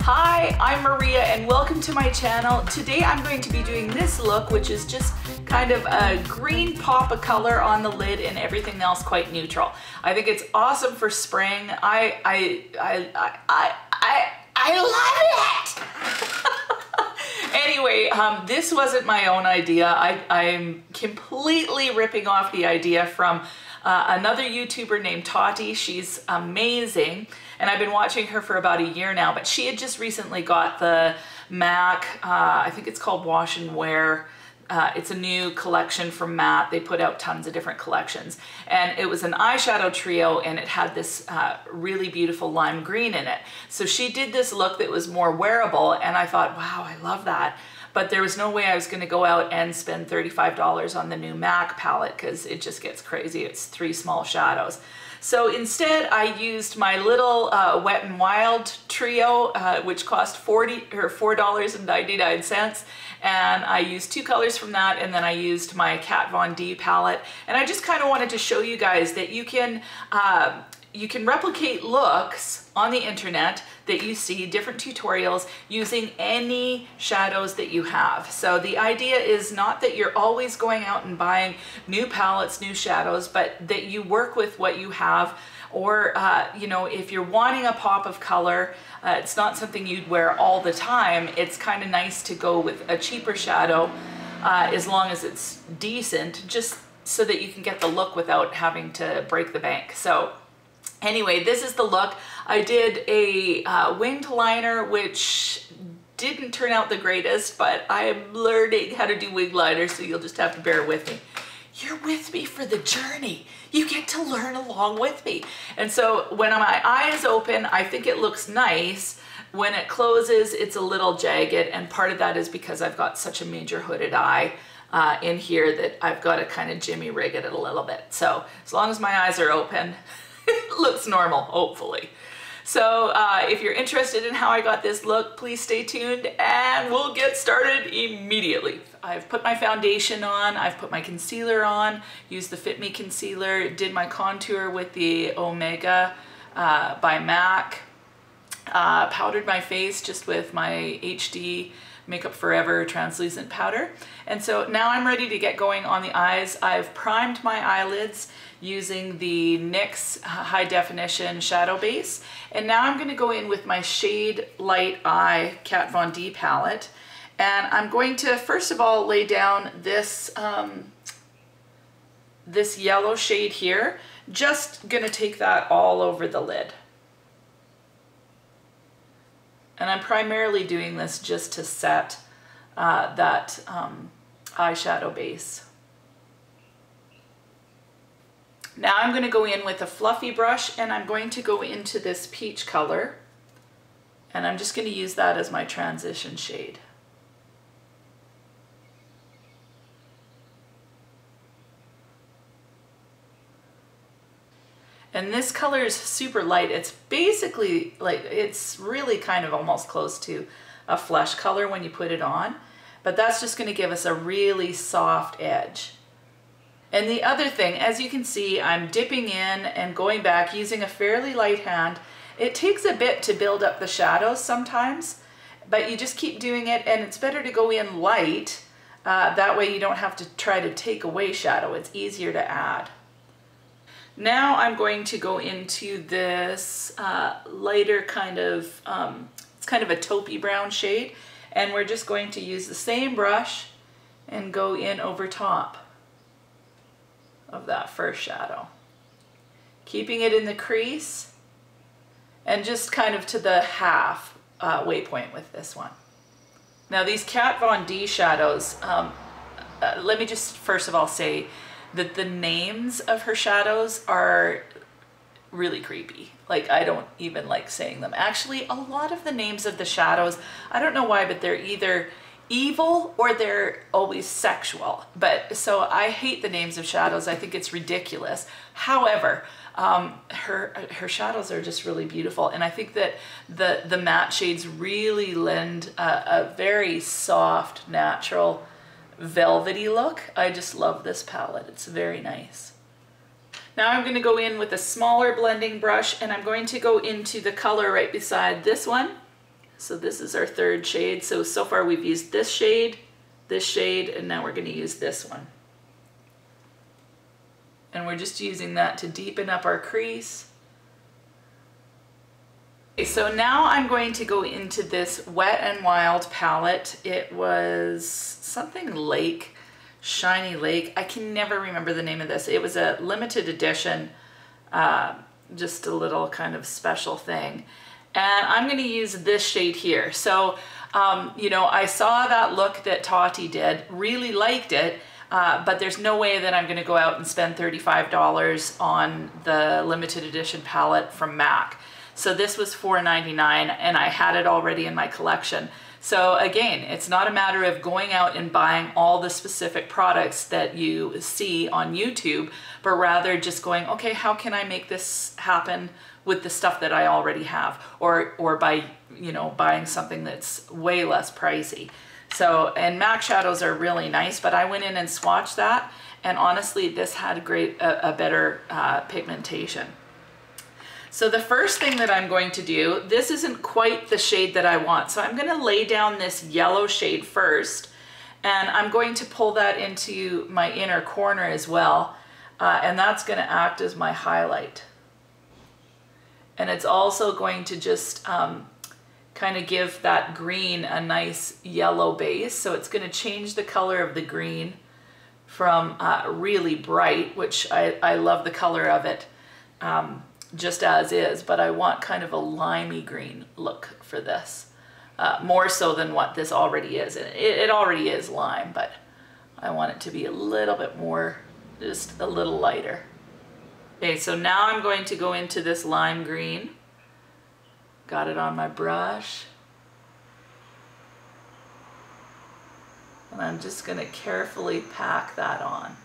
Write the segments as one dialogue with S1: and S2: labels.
S1: Hi, I'm Maria and welcome to my channel. Today I'm going to be doing this look, which is just kind of a green pop of color on the lid and everything else quite neutral. I think it's awesome for spring. I love it! Anyway, this wasn't my own idea. I'm completely ripping off the idea from another YouTuber named Tati. She's amazing. And I've been watching her for about a year now, but she had just recently got the MAC, I think it's called Wash and Wear. It's a new collection from MAC. They put out tons of different collections. And it was an eyeshadow trio and it had this really beautiful lime green in it. So she did this look that was more wearable and I thought, wow, I love that. But there was no way I was gonna go out and spend $35 on the new MAC palette because it just gets crazy. It's 3 small shadows. So instead I used my little Wet n Wild trio, which cost $4.99. And I used 2 colors from that, and then I used my Kat Von D palette. And I just kind of wanted to show you guys that you can replicate looks on the internet that you see, different tutorials, using any shadows that you have. So the idea is not that you're always going out and buying new palettes, new shadows, but that you work with what you have. Or, you know, if you're wanting a pop of color, it's not something you'd wear all the time. It's kind of nice to go with a cheaper shadow as long as it's decent, just so that you can get the look without having to break the bank. So anyway, this is the look. I did a winged liner, which didn't turn out the greatest, but I am learning how to do winged liner, so you'll just have to bear with me. You're with me for the journey. You get to learn along with me. And so when my eye is open, I think it looks nice. When it closes, it's a little jagged, and part of that is because I've got such a major hooded eye in here that I've got to kind of jimmy rig it a little bit. So as long as my eyes are open, it looks normal, hopefully. So if you're interested in how I got this look, please stay tuned and we'll get started immediately. I've put my foundation on, I've put my concealer on, used the Fit Me concealer, did my contour with the Omega by MAC, powdered my face just with my HD Makeup Forever translucent powder. And so now I'm ready to get going on the eyes. I've primed my eyelids using the NYX High Definition Shadow Base. And now I'm gonna go in with my Shade Light Eye Kat Von D palette. And I'm going to, first of all, lay down this, this yellow shade here. Just gonna take that all over the lid. And I'm primarily doing this just to set that eyeshadow base. Now I'm going to go in with a fluffy brush and I'm going to go into this peach color. And I'm just going to use that as my transition shade. And this color is super light. It's basically like, it's really kind of almost close to a flesh color when you put it on, but that's just gonna give us a really soft edge. And the other thing, as you can see, I'm dipping in and going back using a fairly light hand. It takes a bit to build up the shadows sometimes, but you just keep doing it, and it's better to go in light. That way you don't have to try to take away shadow. It's easier to add. Now I'm going to go into this lighter kind of, it's kind of a taupey brown shade, and we're just going to use the same brush and go in over top of that first shadow. Keeping it in the crease and just kind of to the half waypoint with this one. Now these Kat Von D shadows, let me just first of all say that the names of her shadows are really creepy. Like, I don't even like saying them. Actually, a lot of the names of the shadows, I don't know why, but they're either evil or they're always sexual. But so I hate the names of shadows. I think it's ridiculous. However, her shadows are just really beautiful. And I think that the matte shades really lend a very soft, natural, velvety look. I just love this palette. It's very nice. Now I'm going to go in with a smaller blending brush and I'm going to go into the color right beside this one. So this is our third shade. So far we've used this shade, and now we're going to use this one. And we're just using that to deepen up our crease. Okay, so now I'm going to go into this Wet n Wild palette. It was something Lake, Shiny Lake. I can never remember the name of this. It was a limited edition, just a little kind of special thing. And I'm going to use this shade here. So, you know, I saw that look that Tati did, really liked it, but there's no way that I'm going to go out and spend $35 on the limited edition palette from MAC. So this was $4.99 and I had it already in my collection. So again, it's not a matter of going out and buying all the specific products that you see on YouTube, but rather just going, okay, how can I make this happen with the stuff that I already have, or by, you know, buying something that's way less pricey. So, and MAC shadows are really nice, but I went in and swatched that, and honestly, this had a better pigmentation. So the first thing that I'm going to do, this isn't quite the shade that I want, so I'm gonna lay down this yellow shade first, and I'm going to pull that into my inner corner as well, and that's gonna act as my highlight. And it's also going to just kind of give that green a nice yellow base. So it's going to change the color of the green from really bright, which I love the color of it just as is, but I want kind of a limey green look for this, more so than what this already is. And it already is lime, but I want it to be a little bit more, just a little lighter. Okay, so now I'm going to go into this lime green. Got it on my brush. And I'm just going to carefully pack that on.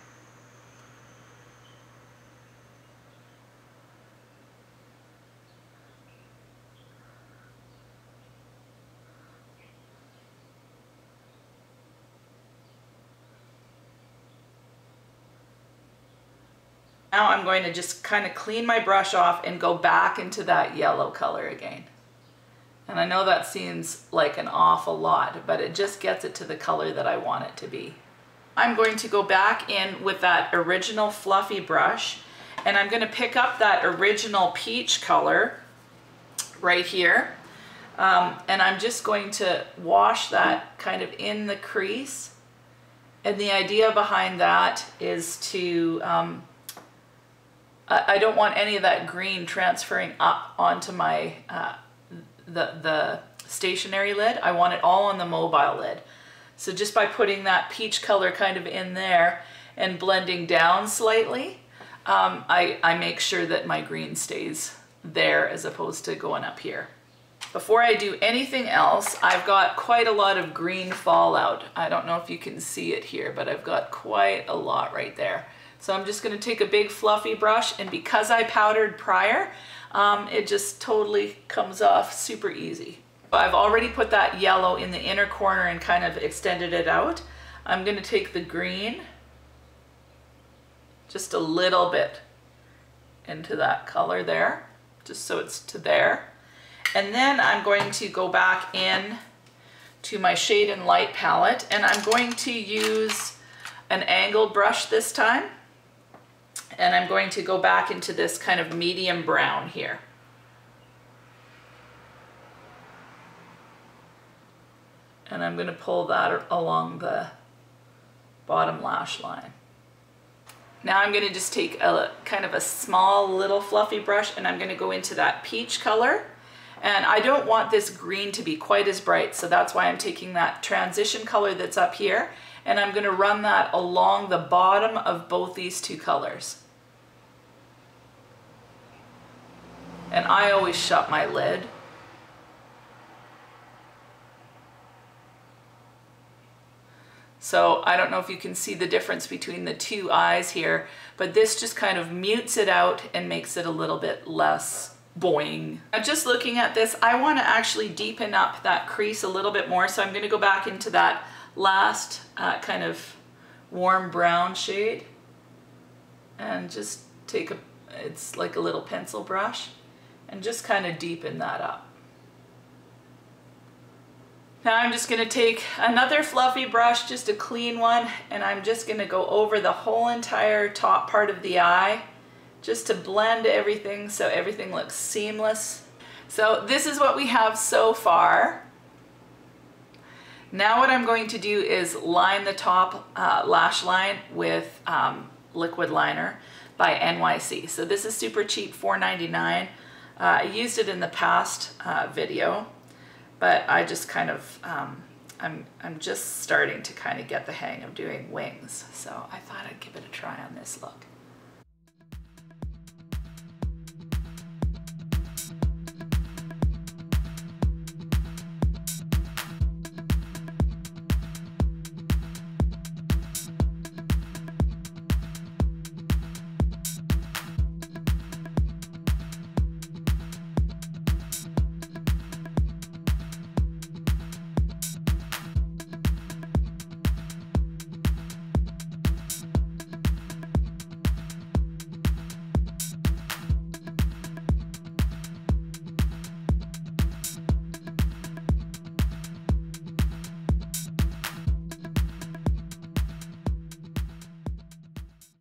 S1: Now I'm going to just kind of clean my brush off and go back into that yellow color again. And I know that seems like an awful lot, but it just gets it to the color that I want it to be. I'm going to go back in with that original fluffy brush, and I'm going to pick up that original peach color right here. And I'm just going to wash that kind of in the crease. And the idea behind that is to I don't want any of that green transferring up onto my the stationary lid. I want it all on the mobile lid. So just by putting that peach color kind of in there and blending down slightly, I make sure that my green stays there as opposed to going up here. Before I do anything else, I've got quite a lot of green fallout. I don't know if you can see it here, but I've got quite a lot right there. So I'm just going to take a big fluffy brush, and because I powdered prior, it just totally comes off super easy. I've already put that yellow in the inner corner and kind of extended it out. I'm going to take the green, just a little bit into that color there, just so it's to there. And then I'm going to go back in to my Shade and Light palette, and I'm going to use an angled brush this time. And I'm going to go back into this kind of medium brown here. And I'm going to pull that along the bottom lash line. Now I'm going to just take a kind of a small little fluffy brush, and I'm going to go into that peach color. And I don't want this green to be quite as bright, so that's why I'm taking that transition color that's up here, and I'm going to run that along the bottom of both these two colors. And I always shut my lid. So I don't know if you can see the difference between the two eyes here, but this just kind of mutes it out and makes it a little bit less boing. Now just looking at this, I want to actually deepen up that crease a little bit more, so I'm going to go back into that last kind of warm brown shade and just take it's like a little pencil brush, and just kind of deepen that up. Now I'm just going to take another fluffy brush, just a clean one, and I'm just going to go over the whole entire top part of the eye just to blend everything so everything looks seamless. So this is what we have so far. Now what I'm going to do is line the top lash line with liquid liner by NYX. So this is super cheap, $4.99. I used it in the past video, but I just kind of, I'm just starting to kind of get the hang of doing wings. So I thought I'd give it a try on this look.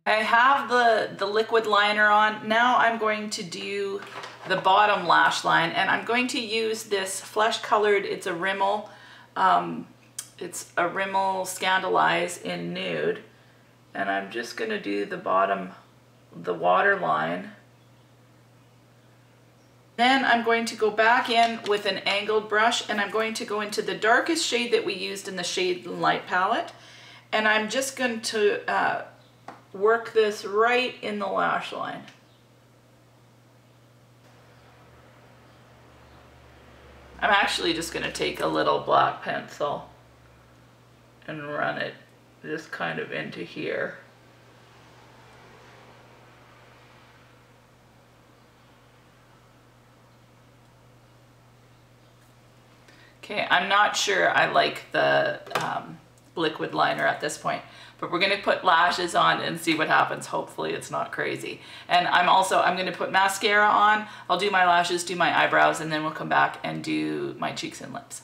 S1: I have the liquid liner on. Now I'm going to do the bottom lash line, and I'm going to use this flesh colored, it's a Rimmel Scandelize in Nude. And I'm just going to do the bottom, the waterline. Then I'm going to go back in with an angled brush, and I'm going to go into the darkest shade that we used in the Shade and Light palette. And I'm just going to work this right in the lash line. I'm actually just going to take a little black pencil and run it just kind of into here. Okay, I'm not sure I like the liquid liner at this point, but we're going to put lashes on and see what happens. Hopefully it's not crazy. And I'm going to put mascara on. I'll do my lashes, do my eyebrows, and then we'll come back and do my cheeks and lips.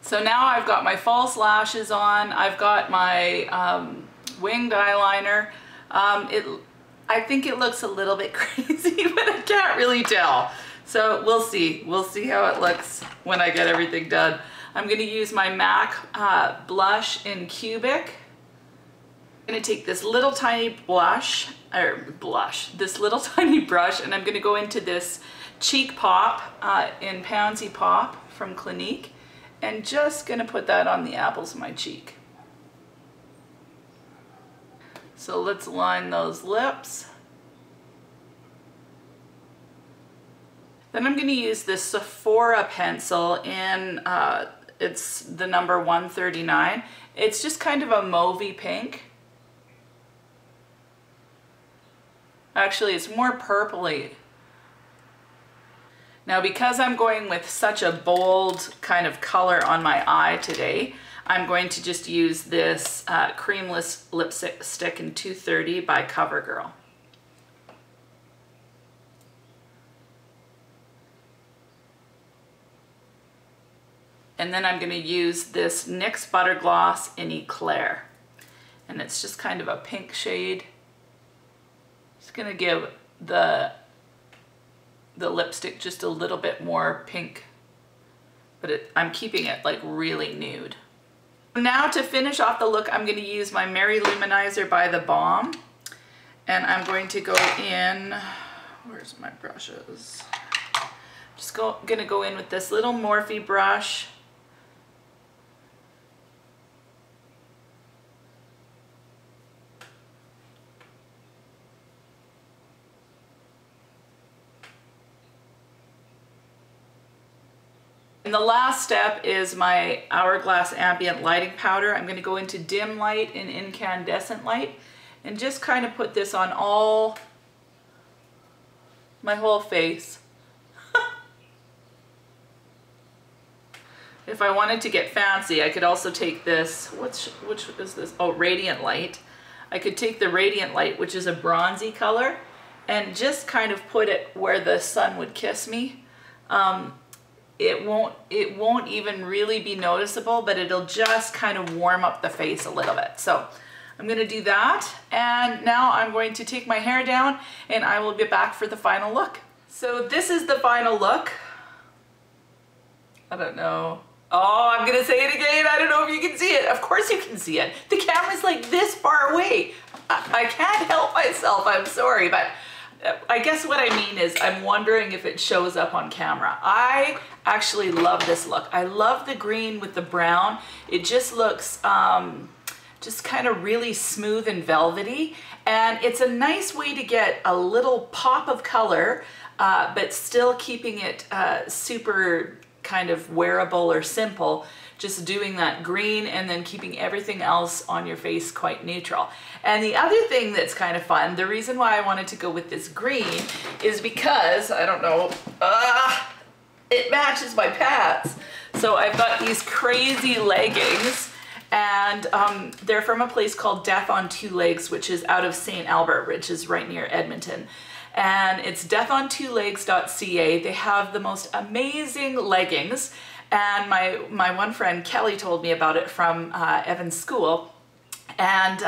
S1: So now I've got my false lashes on. I've got my winged eyeliner. I think it looks a little bit crazy, but I can't really tell. So we'll see. We'll see how it looks when I get everything done. I'm going to use my MAC blush in Cubic. I'm going to take this little tiny this little tiny brush, and I'm going to go into this Cheek Pop in Pansy Pop from Clinique, and just going to put that on the apples of my cheek. So let's line those lips. Then I'm going to use this Sephora pencil in, it's the number 139. It's just kind of a mauvey pink. Actually, it's more purpley. Now, because I'm going with such a bold kind of color on my eye today, I'm going to just use this creamless lipstick in 230 by Covergirl. And then I'm going to use this NYX Butter Gloss in Eclaire. And it's just kind of a pink shade. It's going to give the lipstick just a little bit more pink. But I'm keeping it like really nude. Now to finish off the look, I'm going to use my Mary Lou Manizer by the Balm. And I'm going to go in, where's my brushes? Just going to go in with this little Morphe brush. And the last step is my Hourglass Ambient Lighting Powder. I'm going to go into dim light and incandescent light and just kind of put this on my whole face. If I wanted to get fancy, I could also take this, which is this? Oh, Radiant Light. I could take the Radiant Light, which is a bronzy color, and just kind of put it where the sun would kiss me. it won't even really be noticeable, but it'll just kind of warm up the face a little bit. So I'm gonna do that, and now I'm going to take my hair down and I will be back for the final look. So this is the final look. I don't know. Oh, I'm gonna say it again. I don't know if you can see it. Of course you can see it. The camera's like this far away. I can't help myself, I'm sorry, but I guess what I mean is I'm wondering if it shows up on camera. I actually love this look. I love the green with the brown. It just looks just kind of really smooth and velvety, and it's a nice way to get a little pop of color, but still keeping it super kind of wearable or simple, just doing that green and then keeping everything else on your face quite neutral. And the other thing that's kind of fun, the reason why I wanted to go with this green is because, I don't know, it matches my pants. So I've got these crazy leggings, and they're from a place called Death on Two Legs, which is out of St. Albert, which is right near Edmonton. And it's deathontwolegs.ca. They have the most amazing leggings. And my one friend Kelly told me about it from Evan's school. And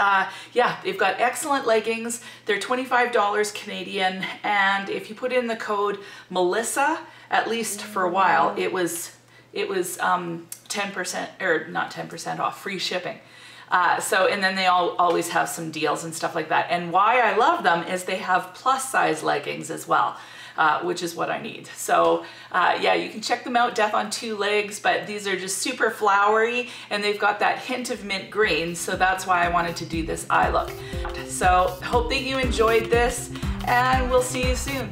S1: yeah, they've got excellent leggings. They're $25 Canadian. And if you put in the code Melissa, at least for a while, it was 10%, or not 10% off, free shipping. So, and then they always have some deals and stuff like that. And why I love them is they have plus size leggings as well, which is what I need. So yeah, you can check them out, Death on Two Legs, but these are just super flowery, and they've got that hint of mint green. So that's why I wanted to do this eye look. So hope that you enjoyed this, and we'll see you soon.